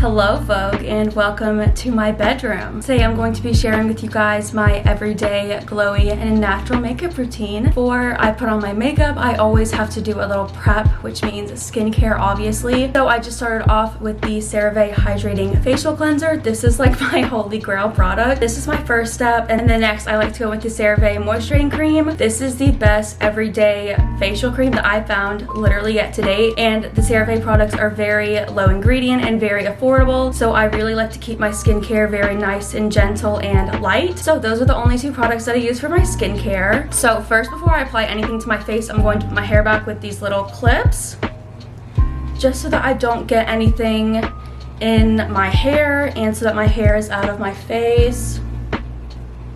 Hello Vogue and welcome to my bedroom. Today I'm going to be sharing with you guys my everyday glowy and natural makeup routine. Before I put on my makeup, I always have to do a little prep, which means skincare obviously. So I just started off with the CeraVe Hydrating Facial Cleanser. This is like my holy grail product. This is my first step, and then next I like to go with the CeraVe Moisturizing Cream. This is the best everyday facial cream that I found literally yet to date, and the CeraVe products are very low ingredient and very affordable, so I really like to keep my skincare very nice and gentle and light. So those are the only two products that I use for my skincare. So first, before I apply anything to my face, I'm going to put my hair back with these little clips, just so that I don't get anything in my hair and so that my hair is out of my face.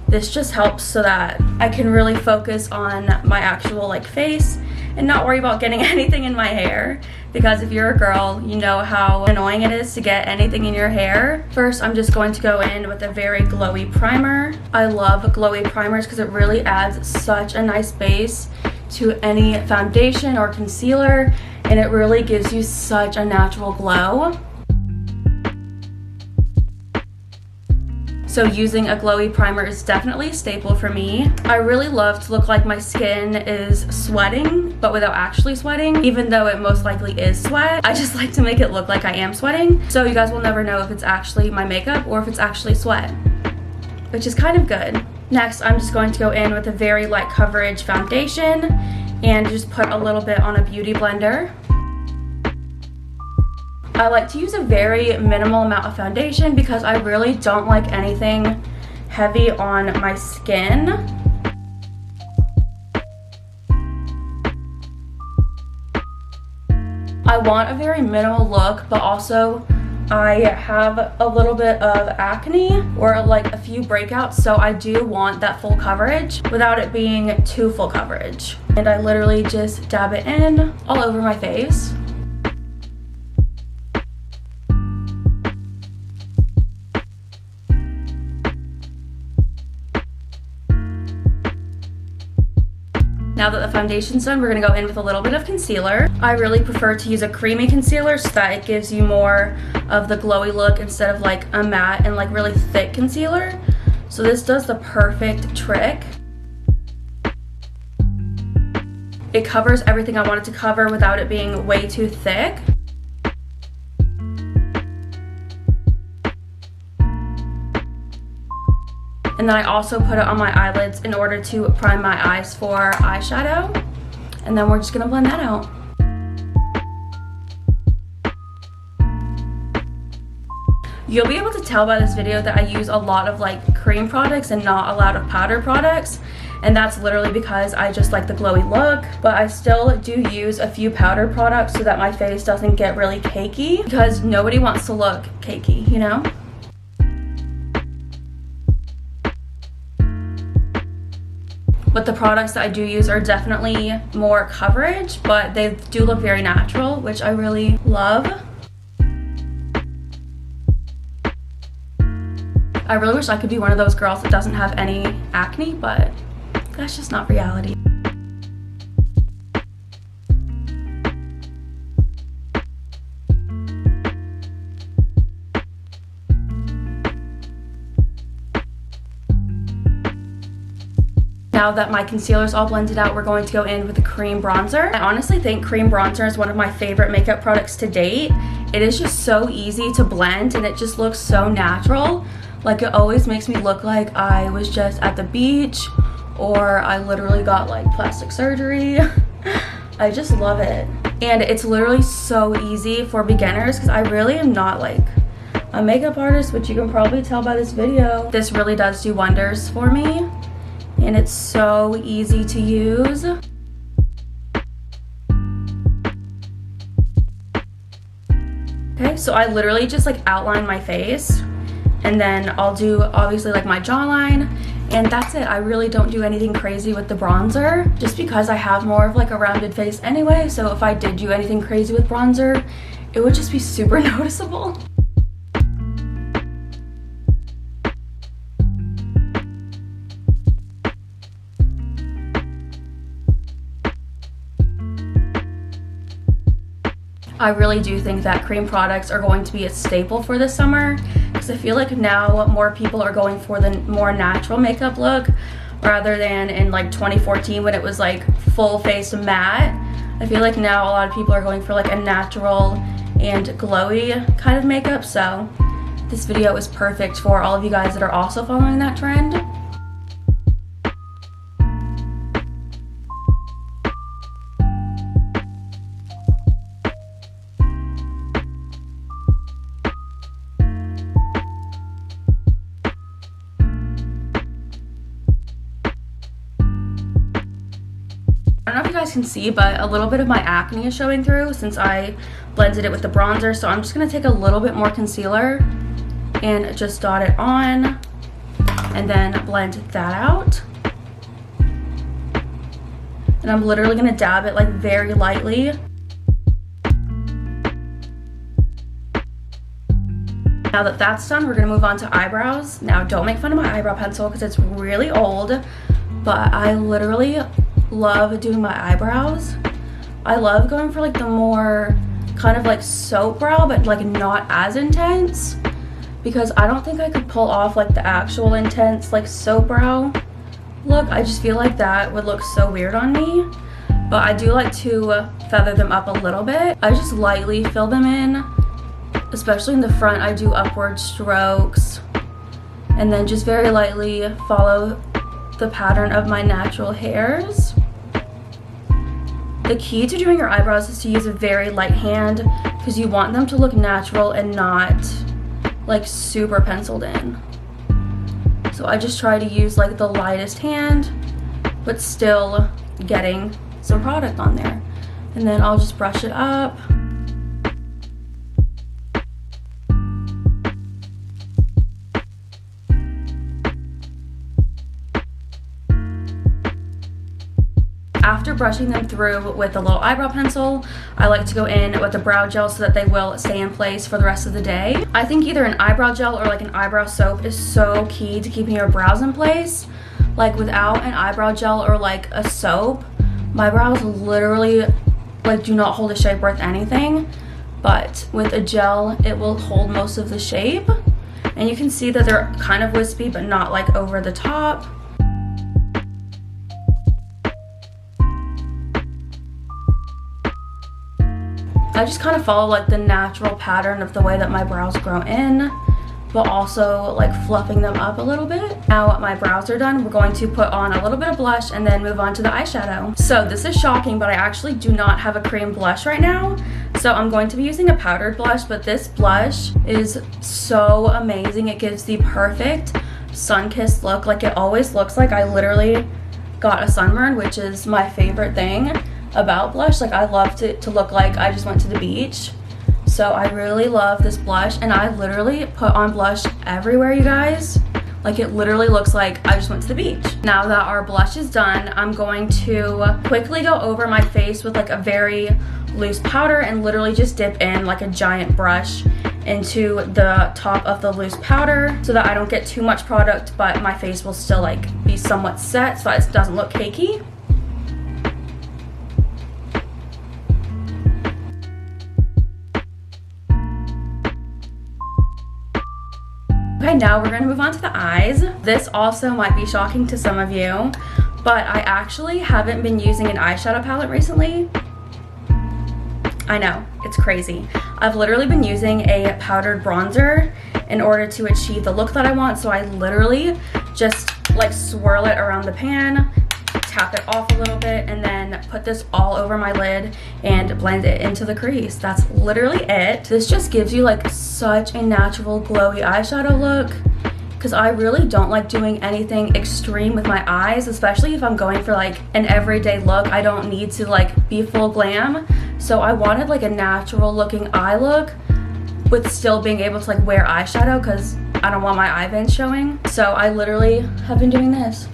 This just helps so that I can really focus on my actual face and not worry about getting anything in my hair, because if you're a girl, you know how annoying it is to get anything in your hair. First, I'm just going to go in with a very glowy primer. I love glowy primers because it really adds such a nice base to any foundation or concealer, and it really gives you such a natural glow. So using a glowy primer is definitely a staple for me. I really love to look like my skin is sweating, but without actually sweating, even though it most likely is sweat. I just like to make it look like I am sweating, so you guys will never know if it's actually my makeup or if it's actually sweat, which is kind of good. Next, I'm just going to go in with a very light coverage foundation and just put a little bit on a beauty blender. I like to use a very minimal amount of foundation because I really don't like anything heavy on my skin. I want a very minimal look, but also I have a little bit of acne or like a few breakouts, so I do want that full coverage without it being too full coverage. And I literally just dab it in all over my face. Now that the foundation's done, we're gonna go in with a little bit of concealer. I really prefer to use a creamy concealer so that it gives you more of the glowy look instead of like a matte and like really thick concealer. So this does the perfect trick. It covers everything I want it to cover without it being way too thick. And then I also put it on my eyelids in order to prime my eyes for eyeshadow. And then we're just gonna blend that out. You'll be able to tell by this video that I use a lot of cream products and not a lot of powder products. And that's literally because I just like the glowy look, but I still do use a few powder products so that my face doesn't get really cakey, because nobody wants to look cakey, you know? But the products that I do use are definitely more coverage, but they do look very natural, which I really love. I really wish I could be one of those girls that doesn't have any acne, but that's just not reality. Now that my concealer is all blended out, we're going to go in with the cream bronzer. I honestly think cream bronzer is one of my favorite makeup products to date. It is just so easy to blend and it just looks so natural. Like, it always makes me look like I was just at the beach or I literally got plastic surgery. I just love it. And it's literally so easy for beginners because I really am not a makeup artist, which you can probably tell by this video. This really does do wonders for me. And it's so easy to use. Okay, so I literally just outline my face, and then I'll do obviously my jawline, and that's it. I really don't do anything crazy with the bronzer, just because I have more of a rounded face anyway, so if I did do anything crazy with bronzer, it would just be super noticeable. I really do think that cream products are going to be a staple for this summer, because I feel like now more people are going for the more natural makeup look rather than in like 2014 when it was like full face matte. I feel like now a lot of people are going for like a natural and glowy kind of makeup, so this video is perfect for all of you guys that are also following that trend. I don't know if you guys can see, but a little bit of my acne is showing through since I blended it with the bronzer. So I'm just going to take a little bit more concealer and just dot it on and then blend that out. And I'm literally going to dab it like very lightly. Now that that's done, we're going to move on to eyebrows. Now don't make fun of my eyebrow pencil because it's really old, but I literally love doing my eyebrows. I love going for like the more kind of like soap brow, but like not as intense, because I don't think I could pull off like the actual intense like soap brow look. I just feel like that would look so weird on me. But I do like to feather them up a little bit. I just lightly fill them in, especially in the front. I do upward strokes and then just very lightly follow the pattern of my natural hairs. The key to doing your eyebrows is to use a very light hand because you want them to look natural and not like super penciled in. So I just try to use like the lightest hand but still getting some product on there. And then I'll just brush it up. After brushing them through with a little eyebrow pencil, I like to go in with a brow gel so that they will stay in place for the rest of the day. I think either an eyebrow gel or like an eyebrow soap is so key to keeping your brows in place. Like without an eyebrow gel or like a soap, my brows literally like do not hold a shape worth anything. But with a gel, it will hold most of the shape. And you can see that they're kind of wispy but not like over the top. I just kind of follow like the natural pattern of the way that my brows grow in, but also like fluffing them up a little bit. Now my brows are done, we're going to put on a little bit of blush and then move on to the eyeshadow. So this is shocking, but I actually do not have a cream blush right now. So I'm going to be using a powdered blush, but this blush is so amazing. It gives the perfect sun-kissed look, like it always looks like I literally got a sunburn, which is my favorite thing about blush. Like I loved it to look like I just went to the beach. So I really love this blush, and I literally put on blush everywhere, you guys. Like it literally looks like I just went to the beach. Now that our blush is done, I'm going to quickly go over my face with like a very loose powder and literally just dip in like a giant brush into the top of the loose powder so that I don't get too much product, but my face will still like be somewhat set so it doesn't look cakey. Okay, now we're going to move on to the eyes. This also might be shocking to some of you, but I actually haven't been using an eyeshadow palette recently. I know, it's crazy. I've literally been using a powdered bronzer in order to achieve the look that I want, so I literally just like swirl it around the pan, tap it off a little bit, and then put this all over my lid and blend it into the crease. That's literally it. This just gives you like such a natural glowy eyeshadow look, because I really don't like doing anything extreme with my eyes, especially if I'm going for like an everyday look. I don't need to like be full glam, so I wanted like a natural looking eye look with still being able to like wear eyeshadow because I don't want my eye veins showing. So I literally have been doing this.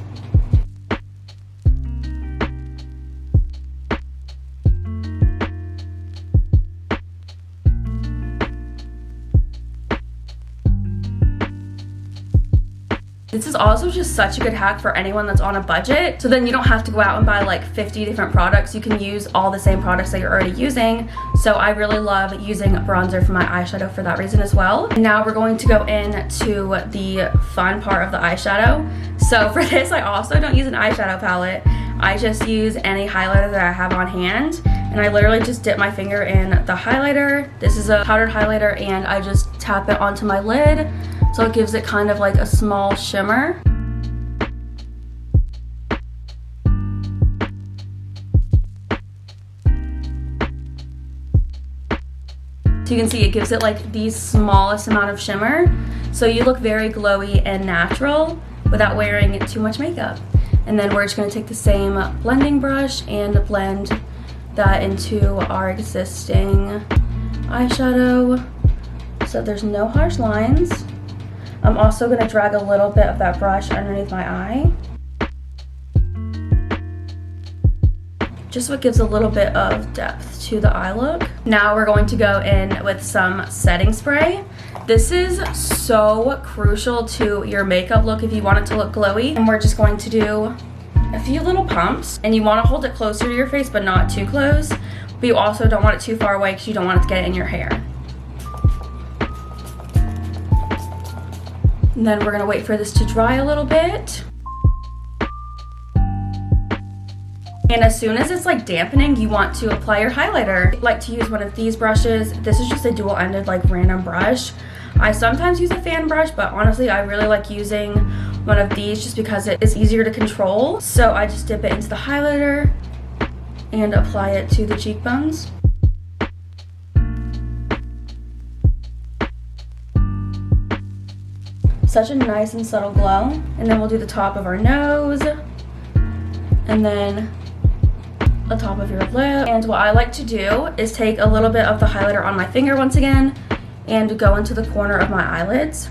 This is also just such a good hack for anyone that's on a budget. So then you don't have to go out and buy like 50 different products. You can use all the same products that you're already using. So I really love using bronzer for my eyeshadow for that reason as well. And now we're going to go into the fun part of the eyeshadow. So for this, I also don't use an eyeshadow palette. I just use any highlighter that I have on hand. And I literally just dip my finger in the highlighter. This is a powdered highlighter and I just tap it onto my lid. So it gives it kind of like a small shimmer. So you can see it gives it like the smallest amount of shimmer. So you look very glowy and natural without wearing too much makeup. And then we're just gonna take the same blending brush and blend that into our existing eyeshadow so there's no harsh lines. I'm also going to drag a little bit of that brush underneath my eye, just so it gives a little bit of depth to the eye look. Now we're going to go in with some setting spray. This is so crucial to your makeup look if you want it to look glowy. And we're just going to do a few little pumps, and you want to hold it closer to your face but not too close, but you also don't want it too far away because you don't want it to get in your hair. And then we're going to wait for this to dry a little bit. And as soon as it's like dampening, you want to apply your highlighter. I like to use one of these brushes. This is just a dual-ended like random brush. I sometimes use a fan brush, but honestly I really like using one of these just because it is easier to control. So I just dip it into the highlighter and apply it to the cheekbones. Such a nice and subtle glow. And then we'll do the top of our nose and then the top of your lip. And what I like to do is take a little bit of the highlighter on my finger once again and go into the corner of my eyelids.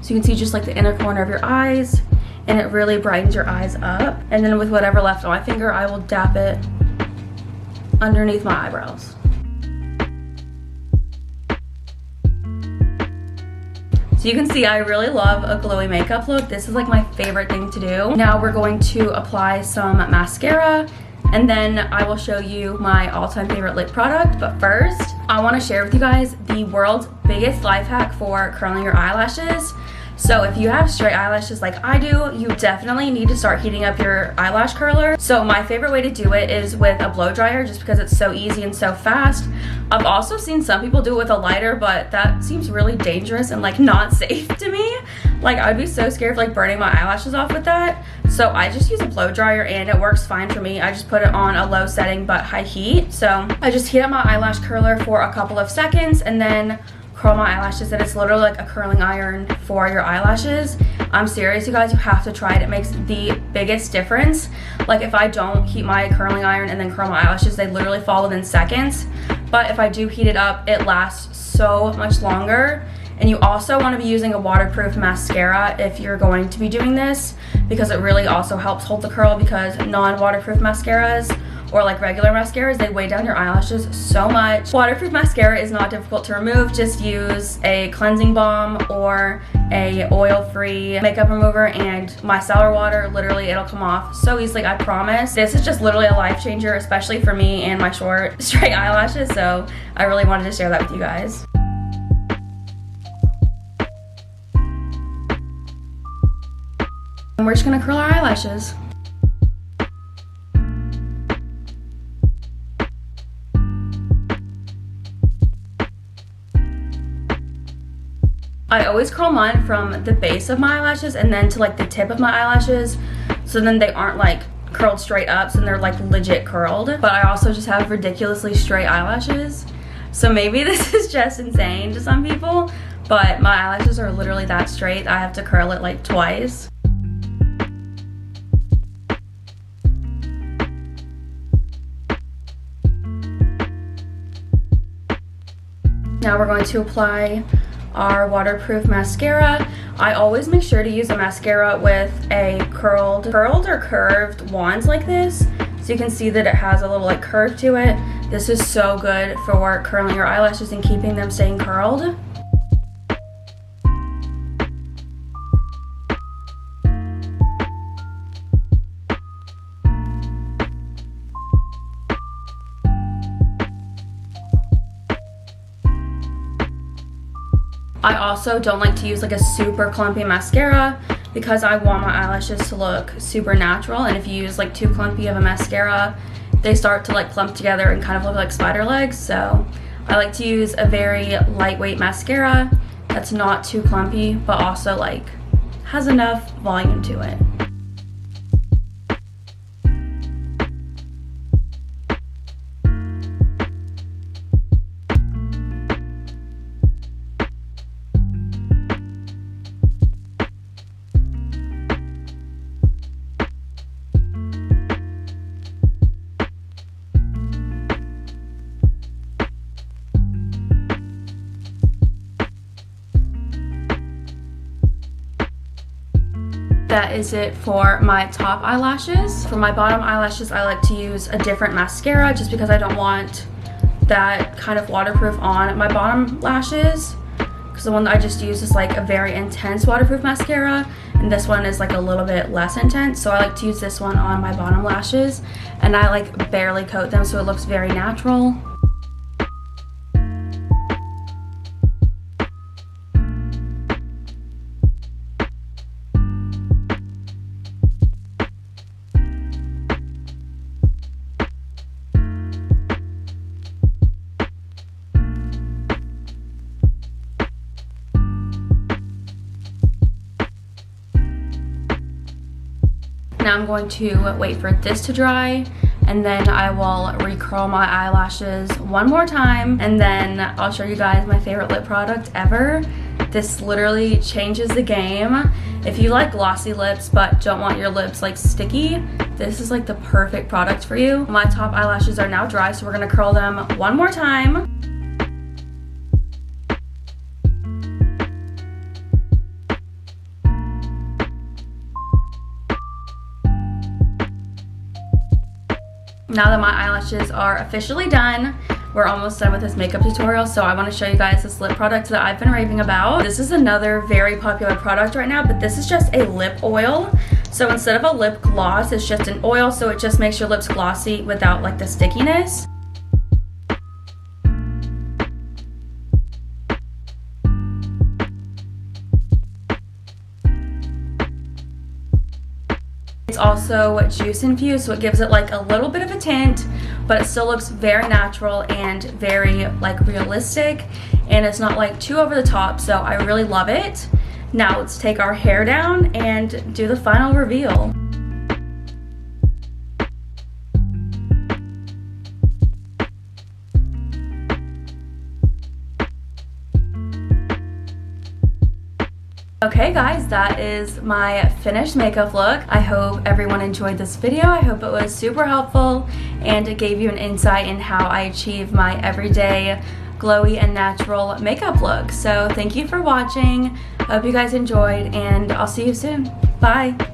So you can see just like the inner corner of your eyes, and it really brightens your eyes up. And then with whatever left on my finger, I will dab it underneath my eyebrows. So you can see I really love a glowy makeup look. This is like my favorite thing to do. Now we're going to apply some mascara, and then I will show you my all-time favorite lip product. But first, I want to share with you guys the world's biggest life hack for curling your eyelashes. So if you have straight eyelashes like I do, you definitely need to start heating up your eyelash curler. So my favorite way to do it is with a blow dryer, just because it's so easy and so fast. I've also seen some people do it with a lighter, but that seems really dangerous and like not safe to me. Like I'd be so scared of like burning my eyelashes off with that. So I just use a blow dryer and it works fine for me. I just put it on a low setting but high heat. So I just heat up my eyelash curler for a couple of seconds and then curl my eyelashes, and it's literally like a curling iron for your eyelashes. I'm serious, you guys, you have to try it. It makes the biggest difference. Like if I don't heat my curling iron and then curl my eyelashes, they literally fall within seconds. But if I do heat it up, it lasts so much longer. And you also want to be using a waterproof mascara if you're going to be doing this, because it really also helps hold the curl, because non-waterproof mascaras or like regular mascaras, they weigh down your eyelashes so much. Waterproof mascara is not difficult to remove. Just use a cleansing balm or a oil-free makeup remover and micellar water. Literally, it'll come off so easily, I promise. This is just literally a life changer, especially for me and my short, straight eyelashes. So I really wanted to share that with you guys. And we're just gonna curl our eyelashes. I always curl mine from the base of my eyelashes and then to like the tip of my eyelashes, so then they aren't like curled straight up, so they're like legit curled. But I also just have ridiculously straight eyelashes, so maybe this is just insane to some people, but my eyelashes are literally that straight. I have to curl it like twice. Now we're going to apply our waterproof mascara. I always make sure to use a mascara with a curled or curved wand like this, so you can see that it has a little like curve to it. This is so good for curling your eyelashes and keeping them staying curled. I also don't like to use like a super clumpy mascara because I want my eyelashes to look super natural, and if you use like too clumpy of a mascara, they start to like clump together and kind of look like spider legs. So I like to use a very lightweight mascara that's not too clumpy but also like has enough volume to it. That is it for my top eyelashes. For my bottom eyelashes, I like to use a different mascara just because I don't want that kind of waterproof on my bottom lashes, because the one that I just used is like a very intense waterproof mascara, and this one is like a little bit less intense. So I like to use this one on my bottom lashes, and I like barely coat them so it looks very natural. Now I'm going to wait for this to dry, and then I will recurl my eyelashes one more time, and then I'll show you guys my favorite lip product ever. This literally changes the game. If you like glossy lips but don't want your lips like sticky, this is like the perfect product for you. My top eyelashes are now dry, so we're gonna curl them one more time. Now that my eyelashes are officially done, we're almost done with this makeup tutorial, so I want to show you guys this lip product that I've been raving about. This is another very popular product right now, but this is just a lip oil. So instead of a lip gloss, it's just an oil, so it just makes your lips glossy without like the stickiness. It's also juice infused, so it gives it like a little bit of a tint, but it still looks very natural and very like realistic, and it's not like too over the top, so I really love it. Now let's take our hair down and do the final reveal. Okay guys, that is my finished makeup look. I hope everyone enjoyed this video. I hope it was super helpful and it gave you an insight in how I achieve my everyday glowy and natural makeup look. So thank you for watching. I hope you guys enjoyed, and I'll see you soon. Bye.